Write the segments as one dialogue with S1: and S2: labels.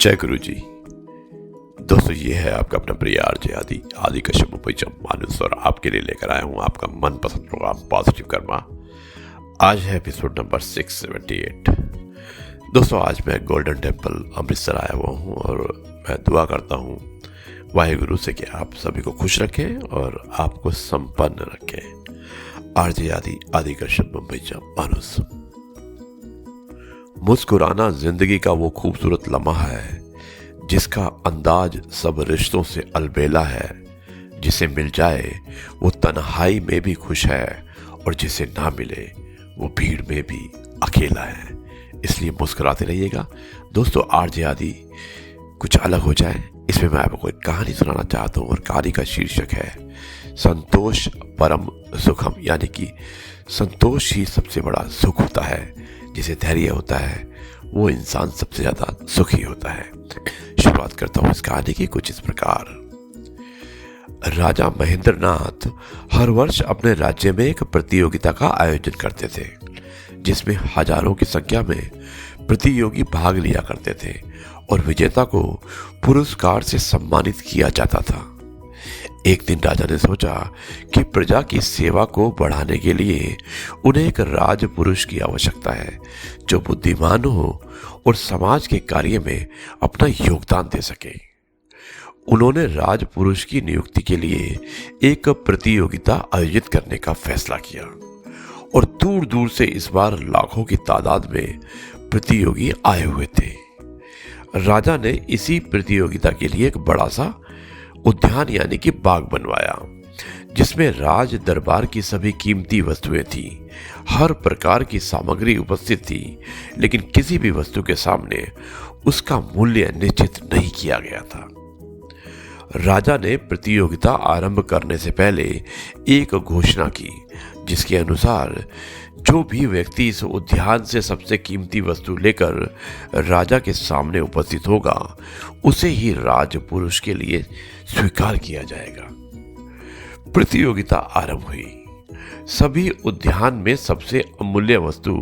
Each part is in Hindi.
S1: जय गुरु जी। दोस्तों, ये है आपका अपना प्रिय आरजे आदि कश्यप मानुस और आपके लिए लेकर आया हूँ आपका मनपसंद प्रोग्राम पॉजिटिव कर्मा। आज है एपिसोड नंबर 678। दोस्तों, आज मैं गोल्डन टेम्पल अमृतसर आया हुआ हूँ और मैं दुआ करता हूँ वाहेगुरु से कि आप सभी को खुश रखें और आपको संपन्न रखें। आरजे आदि कश्यप मानुस। मुस्कुराना जिंदगी का वो खूबसूरत लम्हा है जिसका अंदाज सब रिश्तों से अलबेला है। जिसे मिल जाए वो तन्हाई में भी खुश है और जिसे ना मिले वो भीड़ में भी अकेला है। इसलिए मुस्कुराते रहिएगा। दोस्तों, आरजे आदि कुछ अलग हो जाए, इसमें मैं आपको एक कहानी सुनाना चाहता हूँ और कहानी का शीर्षक है संतोष परम सुखम, यानी कि संतोष ही सबसे बड़ा सुख होता है। जिसे धैर्य होता है वो इंसान सबसे ज्यादा सुखी होता है। शुरुआत करता हूं इस कहानी की कुछ इस प्रकार। राजा महेंद्रनाथ हर वर्ष अपने राज्य में एक प्रतियोगिता का आयोजन करते थे जिसमें हजारों की संख्या में प्रतियोगी भाग लिया करते थे और विजेता को पुरस्कार से सम्मानित किया जाता था। एक दिन राजा ने सोचा कि प्रजा की सेवा को बढ़ाने के लिए उन्हें एक राजपुरुष की आवश्यकता है जो बुद्धिमान हो और समाज के कार्य में अपना योगदान दे सके। उन्होंने राजपुरुष की नियुक्ति के लिए एक प्रतियोगिता आयोजित करने का फैसला किया और दूर दूर से इस बार लाखों की तादाद में प्रतियोगी आए हुए थे। राजा ने इसी प्रतियोगिता के लिए एक बड़ा सा उद्यान यानी कि बाग बनवाया जिसमें राज दरबार की सभी कीमती वस्तुएं थी। हर प्रकार की सामग्री उपस्थित थी, लेकिन किसी भी वस्तु के सामने उसका मूल्य निश्चित नहीं किया गया था। राजा ने प्रतियोगिता आरंभ करने से पहले एक घोषणा की जिसके अनुसार जो भी व्यक्ति इस उद्यान से सबसे कीमती वस्तु लेकर राजा के सामने उपस्थित होगा उसे ही राजपुरुष के लिए स्वीकार किया जाएगा। प्रतियोगिता आरंभ हुई। सभी उद्यान में सबसे अमूल्य वस्तु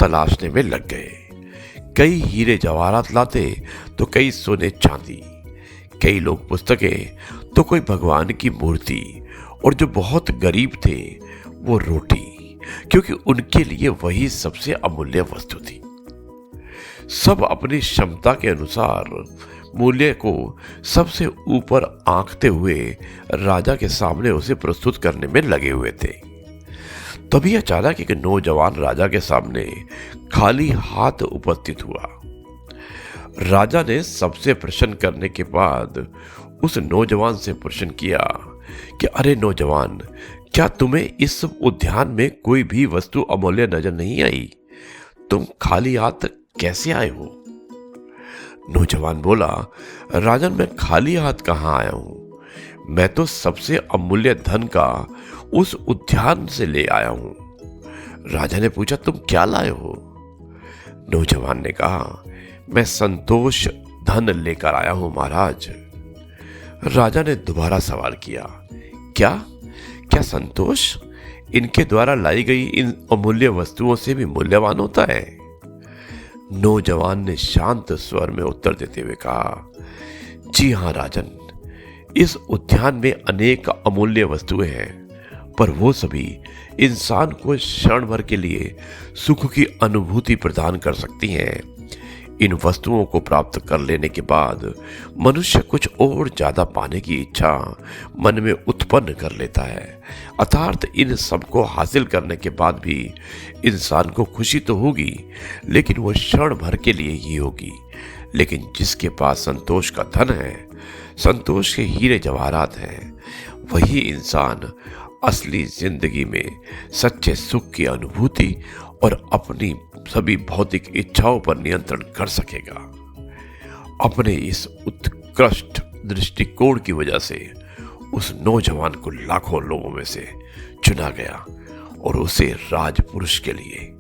S1: तलाशने में लग गए। कई हीरे जवाहरात लाते तो कई सोने चांदी, कई लोग पुस्तकें तो कोई भगवान की मूर्ति, और जो बहुत गरीब थे वो रोटी, क्योंकि उनके लिए वही सबसे अमूल्य वस्तु थी। सब अपनी क्षमता के अनुसार मूल्य को सबसे ऊपर आंकते हुए राजा के सामने उसे प्रस्तुत करने में लगे हुए थे। तभी अचानक एक नौजवान राजा के सामने खाली हाथ उपस्थित हुआ। राजा ने सबसे प्रश्न करने के बाद उस नौजवान से प्रश्न किया कि अरे नौजवान, क्या तुम्हें इस उद्यान में कोई भी वस्तु अमूल्य नजर नहीं आई? तुम खाली हाथ कैसे आए हो? नौजवान बोला, राजन, मैं खाली हाथ कहाँ आया हूं? मैं तो सबसे अमूल्य धन का उस उद्यान से ले आया हूं। राजा ने पूछा, तुम क्या लाए हो? नौजवान ने कहा, मैं संतोष धन लेकर आया हूं महाराज। राजा ने दोबारा सवाल किया, क्या संतोष इनके द्वारा लाई गई इन अमूल्य वस्तुओं से भी मूल्यवान होता है? नौजवान ने शांत स्वर में उत्तर देते हुए कहा, जी हाँ राजन, इस उद्यान में अनेक अमूल्य वस्तुएं हैं, पर वो सभी इंसान को क्षण भर के लिए सुख की अनुभूति प्रदान कर सकती हैं। इन वस्तुओं को प्राप्त कर लेने के बाद मनुष्य कुछ और ज्यादा पाने की इच्छा मन में उत्पन्न कर लेता है। अर्थात इन सब को हासिल करने के बाद भी इंसान को खुशी तो होगी, लेकिन वह क्षण भर के लिए ही होगी। लेकिन जिसके पास संतोष का धन है, संतोष के हीरे जवाहरात हैं, वही इंसान असली जिंदगी में सच्चे सुख की अनुभूति और अपनी सभी भौतिक इच्छाओं पर नियंत्रण कर सकेगा। अपने इस उत्कृष्ट दृष्टिकोण की वजह से उस नौजवान को लाखों लोगों में से चुना गया और उसे राजपुरुष के लिए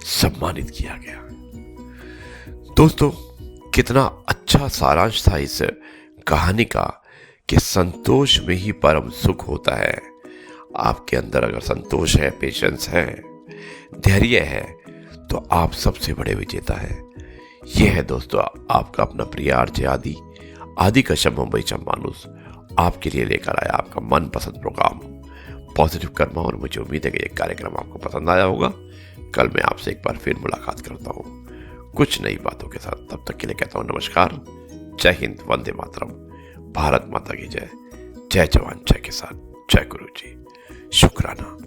S1: सम्मानित किया गया। दोस्तों, कितना अच्छा सारांश था इस कहानी का कि संतोष में ही परम सुख होता है। आपके अंदर अगर संतोष है, पेशेंस है, धैर्य है, तो आप सबसे बड़े विजेता हैं। ये है दोस्तों आपका अपना प्रिय आरजे आदि आदि कश्यप मुंबईचा माणूस आपके लिए लेकर आया आपका मनपसंद प्रोग्राम पॉजिटिव कर्मा। और मुझे उम्मीद है कि ये कार्यक्रम आपको पसंद आया होगा। कल मैं आपसे एक बार फिर मुलाकात करता हूँ कुछ नई बातों के साथ। तब तक के लिए कहता हूँ नमस्कार, जय हिंद, वंदे मातरम, भारत माता की जय, जय जवान जय किसान, जय गुरु जी, शुक्राना।